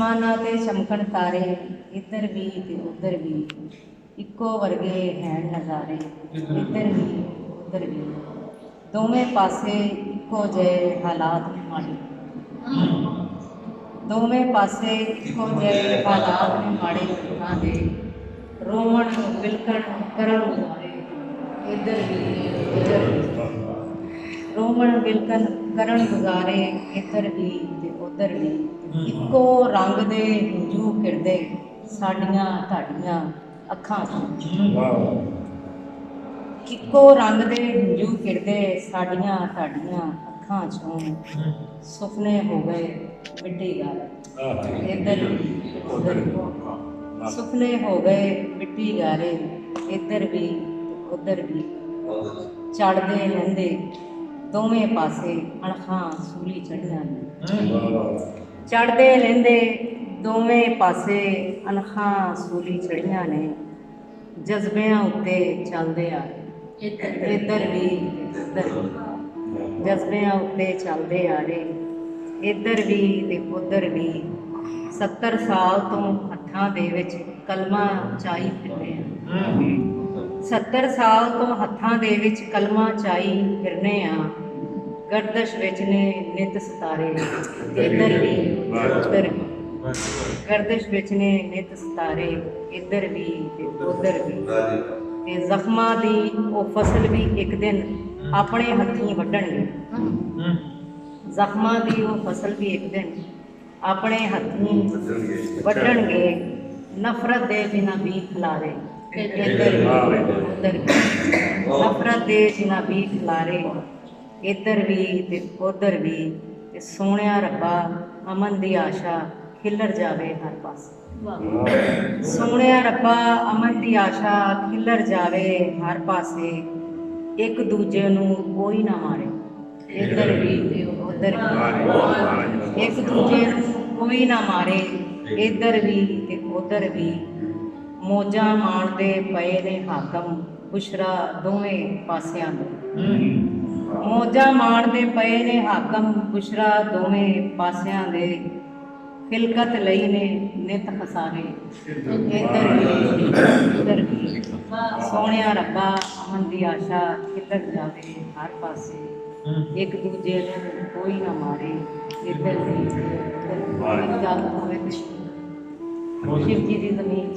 ਅਸਮਾਨਾਂ 'ਤੇ ਚਮਕਣ ਤਾਰੇ, ਇੱਧਰ ਵੀ ਤੇ ਉੱਧਰ ਵੀ, ਇੱਕੋ ਵਰਗੇ ਹੈਣ ਨਜ਼ਾਰੇ, ਇੱਧਰ ਵੀ ਉੱਧਰ ਵੀ, ਦੋਵੇਂ ਪਾਸੇ ਇੱਕੋ ਜਿਹੇ ਹਾਲਾਤ ਨੇ ਮਾੜੇ, ਦੋਵੇਂ ਪਾਸੇ ਇੱਕੋ ਜਿਹੇ ਹਾਲਾਤ ਨੇ ਮਾੜੇ ਲੋਕਾਂ ਦੇ, ਰੋਵਣ ਵਿਲਕਣ ਕਰਨ ਗੁਜ਼ਾਰੇ, ਇੱਧਰ ਵੀ ਉੱਧਰ ਵੀ, ਰੋਵਣ ਵਿਲਕਣ ਕਰਨ ਗੁਜ਼ਾਰੇ, ਇੱਧਰ ਵੀ ਤੇ ਉੱਧਰ ਵੀ, ਇੱਕੋ ਰੰਗ ਦੇ ਹੰਝੂ ਖਿੜਦੇ ਸਾਡੀਆਂ ਤੁਹਾਡੀਆਂ ਅੱਖਾਂ 'ਚ, ਇੱਕੋ ਰੰਗ ਦੇ ਹੰਝੂ ਖਿੜਦੇ ਸਾਡੀਆਂ ਤੁਹਾਡੀਆਂ ਅੱਖਾਂ 'ਚੋਂ, ਸੁਪਨੇ ਹੋ ਗਏ ਮਿੱਟੀ ਗਾਰੇ, ਇੱਧਰ ਵੀ ਉੱਧਰ ਵੀ, ਸੁਪਨੇ ਹੋ ਗਏ ਮਿੱਟੀ ਗਾਰੇ, ਇੱਧਰ ਵੀ ਉੱਧਰ ਵੀ, ਚੜ੍ਹਦੇ ਲਹਿੰਦੇ ਦੋਵੇਂ ਪਾਸੇ ਅਣਖਾਂ ਸੂਲੀ ਚੜ੍ਹੀਆਂ ਨੇ, ਚੜ੍ਹਦੇ ਲਹਿੰਦੇ ਦੋਵੇਂ ਪਾਸੇ ਅਣਖਾਂ ਸੂਲੀ ਚੜ੍ਹੀਆਂ ਨੇ, ਜਜ਼ਬਿਆਂ ਉੱਤੇ ਚੱਲਦੇ ਆ ਇੱਧਰ ਵੀ ਉੱਧਰ ਵੀ, ਜਜ਼ਬਿਆਂ ਉੱਤੇ ਚੱਲਦੇ ਆ ਰਹੇ, ਇੱਧਰ ਵੀ ਤੇ ਉੱਧਰ ਵੀ, 70 ਸਾਲ ਤੋਂ ਹੱਥਾਂ ਦੇ ਵਿੱਚ ਕਲਮਾਂ ਚਾਈ ਫਿਰਨੇ ਆ, 70 ਸਾਲ ਤੋਂ ਹੱਥਾਂ ਦੇ ਵਿੱਚ ਕਲਮਾਂ ਚਾਈ ਫਿਰਨੇ ਆ, ਗਰਦਸ਼ ਵਿੱਚ ਨੇ ਨਿਤ ਸਿਤਾਰੇ, ਇੱਧਰ ਵੀ ਉੱਧਰ ਵੀ, ਗਰਦਸ਼ ਵਿੱਚ ਨੇ ਨਿਤ ਸਿਤਾਰੇ, ਇੱਧਰ ਵੀ ਤੇ ਉੱਧਰ ਵੀ, ਤੇ ਜ਼ਖਮਾਂ ਦੀ ਉਹ ਫਸਲ ਵੀ ਇੱਕ ਦਿਨ ਆਪਣੇ ਹੱਥੀਂ ਵੱਢਣਗੇ, ਜ਼ਖਮਾਂ ਦੀ ਉਹ ਫਸਲ ਵੀ ਇੱਕ ਦਿਨ ਆਪਣੇ ਹੱਥੀਂ ਵੱਢਣਗੇ, ਨਫ਼ਰਤ ਦੇ ਜਿਨ੍ਹਾਂ ਵੀ ਖਿਲਾਰੇ, ਇੱਧਰ ਵੀ ਉੱਧਰ ਵੀ, ਨਫ਼ਰਤ ਦੇ ਜਿਨ੍ਹਾਂ ਵੀ ਖਿਲਾਰੇ, ਇੱਧਰ ਵੀ ਤੇ ਉੱਧਰ ਵੀ, ਤੇ ਸੋਹਣਿਆ ਰੱਬਾ ਅਮਨ ਦੀ ਆਸ਼ਾ ਖਿਲਰ ਜਾਵੇ ਹਰ ਪਾਸੇ, ਸੋਹਣਿਆ ਰੱਬਾ ਅਮਨ ਦੀ ਆਸ਼ਾ ਖਿਲਰ ਜਾਵੇ ਹਰ ਪਾਸੇ, ਇੱਕ ਦੂਜੇ ਨੂੰ ਕੋਈ ਨਾ ਮਾਰੇ, ਇੱਧਰ ਵੀ ਤੇ ਉੱਧਰ ਵੀ, ਇੱਕ ਦੂਜੇ ਨੂੰ ਕੋਈ ਨਾ ਮਾਰੇ, ਇੱਧਰ ਵੀ ਤੇ ਉੱਧਰ ਵੀ, ਮੌਜਾਂ ਮਾਣਦੇ ਪਏ ਨੇ ਹਾਕਮ ਬੁਸ਼ਰਾ ਦੋਵੇਂ ਪਾਸਿਆਂ ਦੇ, ਮੌਜਾਂ ਮਾਣਦੇ ਪਏ ਨੇ ਹਾਕਮ ਬੁਸ਼ਰਾ ਦੋਵੇਂ ਪਾਸਿਆਂ ਦੇ, ਖਿਲਕਤ ਲਈ ਨੇ ਨਿਤ ਖਸਾਰੇ, ਇੱਧਰ ਵੀ ਉੱਧਰ ਵੀ, ਸੋਹਣਿਆ ਰੱਬਾ ਅਮਨ ਦੀ ਆਸ਼ਾ ਖਿਲਰ ਜਾਵੇ ਹਰ ਪਾਸੇ, ਇੱਕ ਦੂਜੇ ਨੂੰ ਕੋਈ ਨਾ ਮਾਰੇ, ਇੱਧਰ ਵੀ ਜਲ ਹੋਵੇ ਸ਼ਿਵ ਜੀ ਦੀ ਜ਼ਮੀਨ 'ਚ,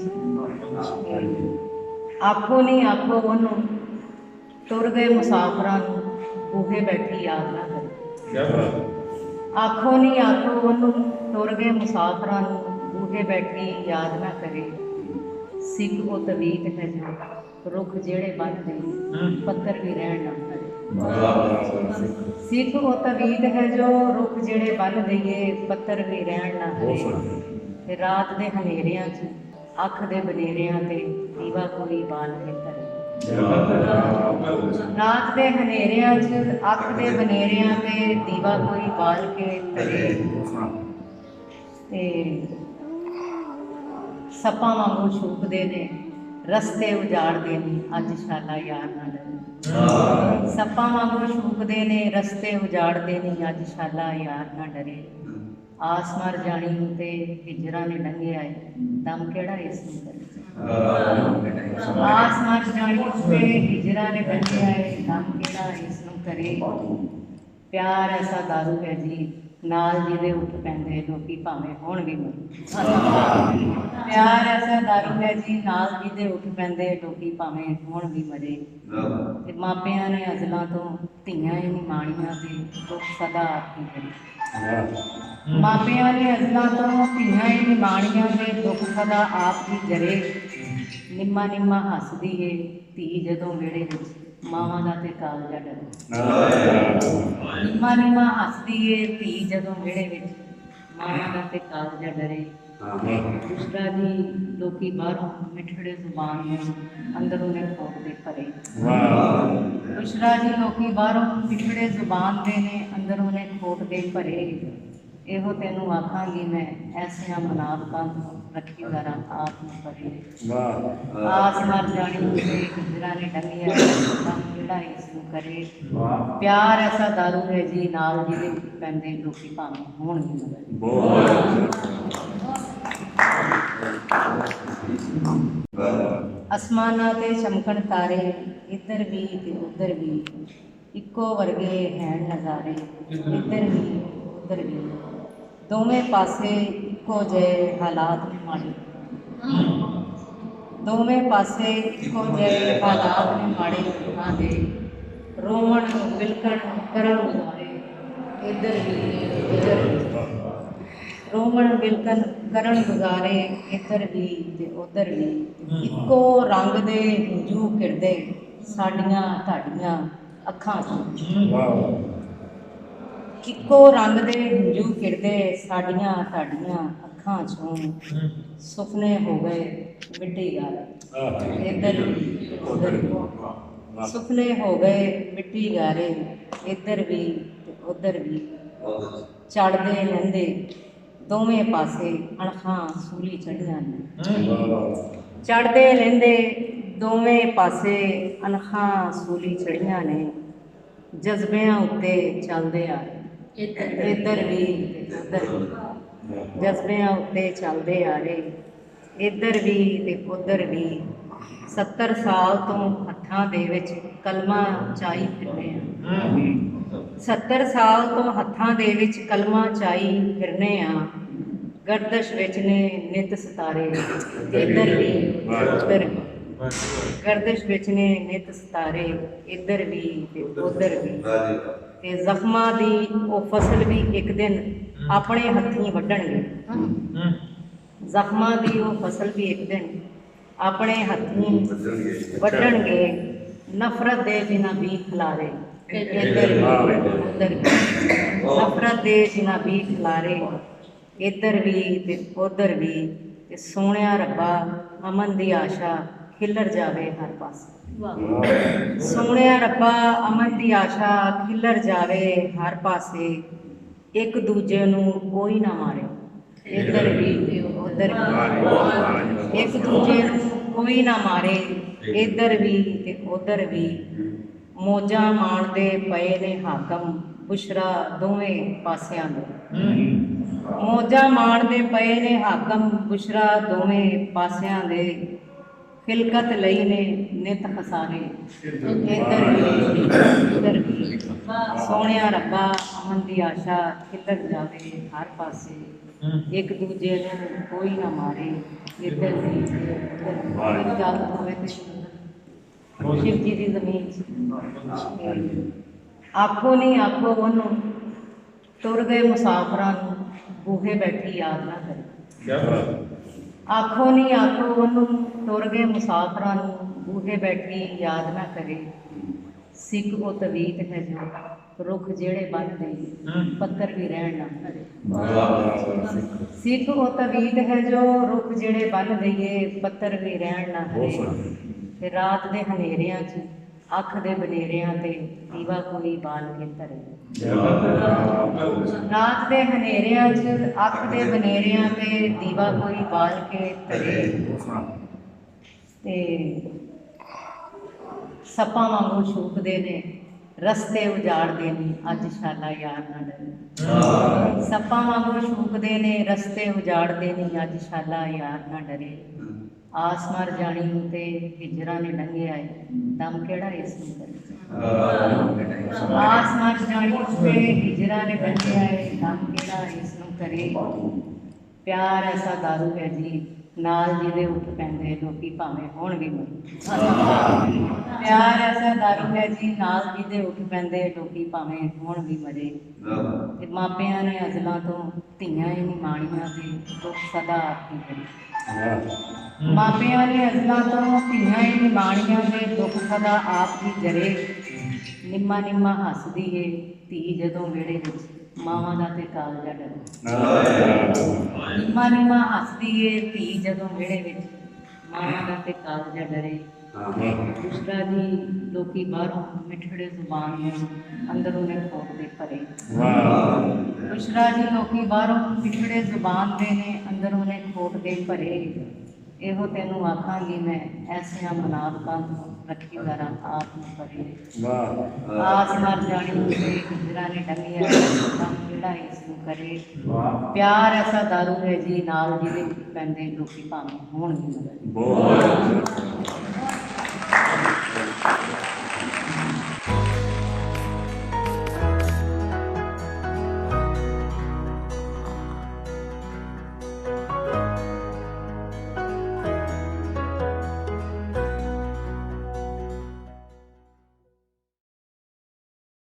ਆਖੋ ਨਹੀਂ ਆਖੋ ਉਹਨੂੰ ਤੁਰ ਗਏ ਮੁਸਾਫਰਾਂ ਨੂੰ ਬੂਹੇ ਬੈਠੀ ਯਾਦ ਨਾ ਕਰੇ, ਆਖੋ ਨਹੀਂ ਆਖੋ ਉਹਨੂੰ ਤੁਰ ਗਏ ਮੁਸਾਫਰਾਂ ਨੂੰ ਬੂਹੇ ਬੈਠੀ ਯਾਦ ਨਾ ਕਰੇ, ਸਿੱਖ ਉਹ ਤਵੀਤ ਹੈ ਜੋ ਰੁੱਖ ਜਿਹੜੇ ਬਣਦੇ ਪੱਤਰ ਵੀ ਰਹਿਣ ਨਾ ਕਰੇ, ਸਿੱਖ ਉਹ ਤਵੀਤ ਹੈ ਜੋ ਰੁੱਖ ਜਿਹੜੇ ਬਣ ਦਈਏ ਪੱਤਰ ਵੀ ਰਹਿਣ ਨਾ ਕਰੇ, ਤੇ ਰਾਤ ਦੇ ਹਨੇਰਿਆਂ 'ਚ ਅੱਖ ਦੇ ਬਨੇਰਿਆਂ ਤੇ ਦੀਵਾ ਕੋਈ ਬਾਲ ਕੇ ਧਰੇ, ਰਾਤ ਦੇ ਹਨੇਰਿਆਂ 'ਚ ਅੱਖ ਦੇ ਬਨੇਰਿਆਂ ਤੇ ਦੀਵਾ ਕੋਈ ਬਾਲ ਕੇ ਧਰੇ, ਤੇ ਸੱਪਾਂ ਵਾਂਗੂ ਛੂਪਦੇ ਨੇ ਰਸਤੇ ਉਜਾੜਦੇ ਨੇ ਅੱਜ ਸ਼ਾਲਾ ਯਾਰ ਨਾ ਡਰੇ, ਸੱਪਾਂ ਵਾਂਗੂ ਛੂਪਦੇ ਨੇ ਰਸਤੇ ਉਜਾੜਦੇ ਨੇ ਅੱਜ ਸ਼ਾਲਾ ਯਾਰ ਨਾ ਡਰੇ, ਆਸ ਮਰ ਜਾਣੀ ਤੇ ਹਿਜਰਾਂ ਨੇ ਲੰਘਿਆ ਏ ਦਮ ਕਿਹੜਾ ਇਸ ਨੂੰ ਕਰੇ, ਆਸ ਮਰ ਜਾਣੀ ਤੇ ਹਿਜਰਾਂ ਨੇ ਲੰਘਿਆ ਏ ਦਮ ਕਿਹੜਾ ਇਸ ਨੂੰ ਕਰੇ, ਪਿਆਰ ਐਸਾ ਦਾਰੂ ਹੈ ਜੀ ਨਾਲ ਜਿਹਦੇ ਉੱਠ ਪੈਂਦੇ ਲੋਕੀ ਭਾਵੇਂ ਹੁਣ ਵੀ ਮਰੇ, ਪਿਆਰ ਐਸਾ ਦਾਰੂ ਹੈ ਜੀ ਨਾਲ ਜਿਹਦੇ ਉੱਠ ਪੈਂਦੇ ਲੋਕੀ ਭਾਵੇਂ ਹੁਣ ਵੀ ਮਰੇ, ਤੇ ਮਾਪਿਆਂ ਨੇ ਅਜ਼ਲਾਂ ਤੋਂ ਧੀਆਂ ਹੀ ਨਹੀਂ ਮਾਣੀਆਂ ਤੇ ਦੁੱਖ ਸਦਾ ਆਪ ਹੀ ਕਰੇ, ਮਾਪਿਆਂ ਨੇ ਅਜ਼ਲਾਂ ਤੋਂ ਧੀਆਂ ਹੀ ਨਹੀਂ ਮਾਣੀਆਂ ਤੇ ਦੁੱਖ ਸਦਾ ਆਪ ਹੀ ਜਰੇ, ਨਿੰਮਾ ਨਿੰਮਾ ਹੱਸਦੀ ਏ ਧੀ ਜਦੋਂ ਵਿਹੜੇ ਵਿੱਚ ਮਾਵਾਂ ਦਾ ਤੇ ਕਾਲਜਾ ਡਰੇ, ਨਿੰਮਾ ਨਿੰਮਾ ਹੱਸਦੀ ਏ ਧੀ ਜਦੋਂ ਵਿਹੜੇ ਵਿੱਚ ਮਾਵਾਂ ਦਾ ਤੇ ਕਾਲਜਾ ਡਰੇ, ਬੁਸ਼ਰਾ ਜੀ ਲੋਕੀ ਬਾਹਰੋਂ ਮਿੱਠੜੇ ਜ਼ੁਬਾਨ ਨੂੰ ਅੰਦਰੋਂ ਨੇ ਖੋਟ ਦੇ ਭਰੇ, ਬੁਸ਼ਰਾ ਜੀ ਲੋਕੀ ਬਾਹਰੋਂ ਮਿੱਠੜੇ ਜ਼ੁਬਾਨ ਦੇ ਨੇ ਅੰਦਰੋਂ ਨੇ ਖੋਟ ਦੇ ਭਰੇ, ਇਹੋ ਤੈਨੂੰ ਆਖਾਂਗੀ ਮੈਂ ਐਸਿਆਂ ਮੁਨਾਫਕਾਂ ਤੋਂ ਰੱਖੀ ਜ਼ਰਾ ਆਪ ਨੂੰ ਪਰੇ, ਆਸ ਮਰ ਜਾਣੀ ਤੇ ਹਿਜਰਾਂ ਨੇ ਡੰਗਿਆ ਦਮ ਕਿਹੜਾ ਇਸ ਨੂੰ ਕਰੇ, ਪਿਆਰ ਐਸਾ ਦਾਰੂ ਹੈ ਜੀ ਨਾਲ ਜਿਹਦੇ ਉੱਠ ਪੈਂਦੇ ਲੋਕੀ ਭਾਵੇਂ ਹੁਣ ਵੀ ਮਰੇ। ਅਸਮਾਨਾਂ ਤੇ ਚਮਕਣ ਤਾਰੇ, ਇੱਧਰ ਵੀ ਤੇ ਉੱਧਰ ਵੀ, ਇੱਕੋ ਵਰਗੇ ਹੈਣ ਨਜ਼ਾਰੇ, ਇੱਧਰ ਵੀ ਉੱਧਰ ਵੀ, ਦੋਵੇਂ ਪਾਸੇ ਇੱਕੋ ਜਿਹੇ ਹਾਲਾਤ ਨੇ ਮਾੜੇ, ਦੋਵੇਂ ਪਾਸੇ ਇੱਕੋ ਜਿਹੇ ਹਾਲਾਤ ਨੇ ਮਾੜੇ ਲੋਕਾਂ ਦੇ, ਰੋਵਣ ਬਿਲਕਣ ਕਰਨ ਗੁਜ਼ਾਰੇ, ਇੱਧਰ ਵੀ ਉੱਧਰ ਵੀ, ਰੋਵਣ ਬਿਲਕਣ ਕਰਨ ਗੁਜ਼ਾਰੇ, ਇੱਧਰ ਵੀ ਤੇ ਉੱਧਰ ਵੀ, ਇੱਕੋ ਰੰਗ ਦੇ ਹੰਝੂ ਖਿੜਦੇ ਸਾਡੀਆਂ ਤੁਹਾਡੀਆਂ ਅੱਖਾਂ 'ਚ, ਇੱਕੋ ਰੰਗ ਦੇ ਹੰਝੂ ਖਿੜਦੇ ਸਾਡੀਆਂ ਤੁਹਾਡੀਆਂ ਅੱਖਾਂ 'ਚੋਂ, ਸੁਪਨੇ ਹੋ ਗਏ ਮਿੱਟੀ ਗਾਰੇ, ਇੱਧਰ ਵੀ ਉੱਧਰ ਵੀ, ਸੁਪਨੇ ਹੋ ਗਏ ਮਿੱਟੀ ਗਾਰੇ, ਇੱਧਰ ਵੀ ਤੇ ਉੱਧਰ ਵੀ, ਚੜ੍ਹਦੇ ਲਹਿੰਦੇ ਦੋਵੇਂ ਪਾਸੇ ਅਣਖਾਂ ਸੂਲੀ ਚੜ੍ਹੀਆਂ ਨੇ, ਚੜ੍ਹਦੇ ਲਹਿੰਦੇ ਦੋਵੇਂ ਪਾਸੇ ਅਣਖਾਂ ਸੂਲੀ ਚੜ੍ਹੀਆਂ ਨੇ, ਜਜ਼ਬਿਆਂ ਉੱਤੇ ਚੱਲਦੇ ਆ ਇੱਧਰ ਵੀ ਤੇ ਉੱਧਰ ਵੀ, ਜਜ਼ਬਿਆਂ ਉੱਤੇ ਚੱਲਦੇ ਆ ਰਹੇ, ਇੱਧਰ ਵੀ ਤੇ ਉੱਧਰ ਵੀ, 70 ਸਾਲ ਤੋਂ ਹੱਥਾਂ ਦੇ ਵਿੱਚ ਕਲਮਾਂ ਚਾਈ ਫਿਰਨੇ ਆ, 70 ਸਾਲ ਤੋਂ ਹੱਥਾਂ ਦੇ ਵਿੱਚ ਕਲਮਾਂ ਚਾਈ ਫਿਰਨੇ ਆ, ਗਰਦਸ਼ ਵਿੱਚ ਨੇ ਨਿਤ ਸਿਤਾਰੇ, ਇੱਧਰ ਵੀ ਉੱਧਰ ਵੀ, ਗਰਦਸ਼ ਵਿੱਚ ਨੇ ਨਿਤ ਸਿਤਾਰੇ, ਇੱਧਰ ਵੀ ਤੇ ਉੱਧਰ ਵੀ, ਤੇ ਜ਼ਖਮਾਂ ਦੀ ਉਹ ਫਸਲ ਵੀ ਇੱਕ ਦਿਨ ਆਪਣੇ ਹੱਥੀਂ ਵੱਢਣਗੇ, ਜ਼ਖਮਾਂ ਦੀ ਉਹ ਫਸਲ ਵੀ ਇੱਕ ਦਿਨ ਆਪਣੇ ਹੱਥੀਂ ਵੱਢਣਗੇ, ਨਫ਼ਰਤ ਦੇ ਜਿਨ੍ਹਾਂ ਵੀ ਖਿਲਾਰੇ, ਇੱਧਰ ਵੀ ਉੱਧਰ ਵੀ, ਨਫ਼ਰਤ ਦੇ ਜਿਨ੍ਹਾਂ ਵੀ ਖਿਲਾਰੇ, ਇੱਧਰ ਵੀ ਤੇ ਉੱਧਰ ਵੀ, ਤੇ ਸੋਹਣਿਆ ਰੱਬਾ ਅਮਨ ਦੀ ਆਸ਼ਾ ਖਿਲਰ ਜਾਵੇ ਹਰ ਪਾਸੇ, ਸੋਹਣਿਆ ਰੱਬਾ ਅਮਨ ਦੀ ਆਸ਼ਾ ਖਿਲਰ ਜਾਵੇ ਹਰ ਪਾਸੇ, ਇੱਕ ਦੂਜੇ ਨੂੰ ਕੋਈ ਨਾ ਮਾਰੇ, ਇੱਧਰ ਵੀ ਤੇ ਉੱਧਰ ਵੀ, ਇੱਕ ਦੂਜੇ ਨੂੰ ਕੋਈ ਨਾ ਮਾਰੇ, ਇੱਧਰ ਵੀ ਤੇ ਉੱਧਰ ਵੀ, ਮੌਜਾਂ ਮਾਣਦੇ ਪਏ ਨੇ ਹਾਕਮ ਬੁਸ਼ਰਾ ਦੋਵੇਂ ਪਾਸਿਆਂ ਦੇ, ਮੌਜਾਂ ਮਾਣਦੇ ਪਏ ਨੇ ਹਾਕਮ ਬੁਸ਼ਰਾ ਦੋਵੇਂ ਪਾਸਿਆਂ ਦੇ, ਖਿਲਕਤ ਲਈ ਨੇ ਨਿਤ ਖਸਾਰੇ, ਇੱਧਰ ਵੀ ਉੱਧਰ ਵੀ, ਸੋਹਣਿਆ ਰੱਬਾ ਅਮਨ ਦੀ ਆਸ਼ਾ ਖਿਲਰ ਜਾਵੇ ਹਰ ਪਾਸੇ, ਇੱਕ ਦੂਜੇ ਨੂੰ ਕੋਈ ਨਾ ਮਾਰੇ, ਇੱਧਰ ਵੀ ਉੱਧਰ ਵੀ, ਗੱਲ ਹੋਵੇ ਤੇ ਸ਼ਿਵ ਜੀ ਦੀ ਜ਼ਮੀਨ 'ਚ, ਆਖੋ ਨਹੀਂ ਆਖੋ ਉਹਨੂੰ ਤੁਰ ਗਏ ਮੁਸਾਫਰਾਂ ਨੂੰ ਬੂਹੇ ਬੈਠੀ ਯਾਦ ਨਾ ਕਰੇ, ਆਖੋ ਨਹੀਂ ਆਖੋ ਉਹਨੂੰ ਤੁਰ ਗਏ ਮੁਸਾਫਰਾਂ ਨੂੰ ਬੂਹੇ ਬੈਠੀ ਯਾਦ ਨਾ ਕਰੇ, ਸਿੱਖ ਉਹ ਤਵੀਤ ਹੈ ਜੋ ਰੁੱਖ ਜਿਹੜੇ ਬੰਨ੍ਹਦੇ ਪੱਤਰ ਵੀ ਰਹਿਣ ਨਾ ਕਰੇ, ਸਿੱਖ ਉਹ ਤਵੀਤ ਹੈ ਜੋ ਰੁੱਖ ਜਿਹੜੇ ਬੰਨ੍ਹ ਦਈਏ ਪੱਤਰ ਵੀ ਰਹਿਣ ਨਾ ਕਰੇ, ਤੇ ਰਾਤ ਦੇ ਹਨੇਰਿਆਂ 'ਚ ਅੱਖ ਦੇ ਬਨੇਰਿਆਂ ਤੇ ਦੀਵਾ ਕੋਈ ਬਾਲ ਕੇ ਧਰੇ, ਰਾਤ ਦੇ ਹਨੇਰਿਆਂ 'ਚ ਅੱਖ ਦੇ ਬਨੇਰਿਆਂ ਤੇ ਦੀਵਾ ਕੋਈ ਬਾਲ ਕੇ ਧਰੇ, ਤੇ ਸੱਪਾਂ ਵਾਂਗੂ ਛੂਕਦੇ ਨੇ ਰਸਤੇ ਉਜਾੜਦੇ ਨੇ ਅੱਜ ਸ਼ਾਲਾ ਯਾਰ ਨਾ ਡਰੇ, ਸੱਪਾਂ ਵਾਂਗੂ ਛੂਕਦੇ ਨੇ ਰਸਤੇ ਉਜਾੜਦੇ ਨੇ ਅੱਜ ਸ਼ਾਲਾ ਯਾਰ ਨਾ ਡਰੇ, ਆਸ ਮਰ ਜਾਣੀ ਤੇ ਹਿਜਰਾਂ ਨੇ ਲੰਘਿਆ ਏ ਦਮ ਕਿਹੜਾ ਇਸ ਨੂੰ ਕਰੇ, ਆਸ ਮਰ ਜਾਣੀ ਤੇ ਹਿਜਰਾਂ ਨੇ ਲੰਘਿਆ ਏ ਦਮ ਕਿਹੜਾ ਇਸ ਨੂੰ ਕਰੇ, ਪਿਆਰ ਐਸਾ ਦਾਰੂ ਹੈ ਜੀ ਨਾਲ ਜਿਹਦੇ ਉੱਠ ਪੈਂਦੇ ਲੋਕੀ ਭਾਵੇਂ ਹੁਣ ਵੀ ਮਰੇ, ਪਿਆਰ ਐਸਾ ਦਾਰੂ ਹੈ ਜੀ ਨਾਲ ਜਿਹਦੇ ਉੱਠ ਪੈਂਦੇ ਲੋਕੀ ਭਾਵੇਂ ਹੁਣ ਵੀ ਮਰੇ, ਤੇ ਮਾਪਿਆਂ ਨੇ ਅਜ਼ਲਾਂ ਤੋਂ ਧੀਆਂ ਹੀ ਨਹੀਂ ਮਾਣੀਆਂ ਤੇ ਦੁੱਖ ਸਦਾ ਆਪ ਹੀ ਕਰੇ, ਮਾਪਿਆਂ ਨੇ ਅਜ਼ਲਾਂ ਤੋਂ ਧੀਆਂ ਹੀ ਨਹੀਂ ਮਾਣੀਆਂ ਤੇ ਦੁੱਖ ਸਦਾ ਆਪ ਹੀ ਜਰੇ, ਨਿੰਮਾ ਨਿੰਮਾ ਹੱਸਦੀ ਏ ਧੀ ਜਦੋਂ ਵਿਹੜੇ ਵਿੱਚ ਮਾਵਾਂ ਦਾ ਤੇ ਕਾਲਜਾ ਡਰੇ, ਨਿੰਮਾ ਨਿੰਮਾ ਹੱਸਦੀ ਏ ਧੀ ਜਦੋਂ ਵਿਹੜੇ ਵਿੱਚ ਮਾਵਾਂ ਦਾ ਤੇ ਕਾਲਜਾ ਡਰੇ, ਬੁਸ਼ਰਾ ਜੀ ਲੋਕੀ ਬਾਹਰੋਂ ਮਿੱਠੜੇ ਜ਼ੁਬਾਨ ਨੇ ਅੰਦਰੋਂ ਨੇ ਖੋਟ ਦੇ ਭਰੇ, ਬੁਸ਼ਰਾ ਜੀ ਲੋਕੀ ਬਾਹਰੋਂ ਮਿੱਠੜੇ ਜ਼ੁਬਾਨ ਦੇ ਨੇ ਅੰਦਰੋਂ ਨੇ ਖੋਟ ਦੇ ਭਰੇ, ਇਹੋ ਤੈਨੂੰ ਆਖਾਂਗੀ ਮੈਂ ਐਸੀਆਂ ਮੁਨਾਫਕਾਂ ਤੋਂ ਰੱਖੀ ਦਰਾਂ ਆਪ ਨੂੰ ਕਰੇ। ਵਾਹ ਆਸ ਮਰ ਜਾਣੀ ਤੇ ਗੁਜਰਾਂ ਨੇ ਟੰਗਿਆ ਕੰਮ ਜਿਹੜਾ ਇਸ ਨੂੰ ਕਰੇ। ਪਿਆਰ ਐਸਾ ਦਾਰੂ ਹੈ ਜੀ ਨਾਲ ਜਿਹਦੇ ਵਿੱਚ ਪੈਂਦੇ ਲੋਕੀ ਭਾਵੇਂ ਹੋਣ ਵੀ ਮਗਰ। ਬਹੁਤ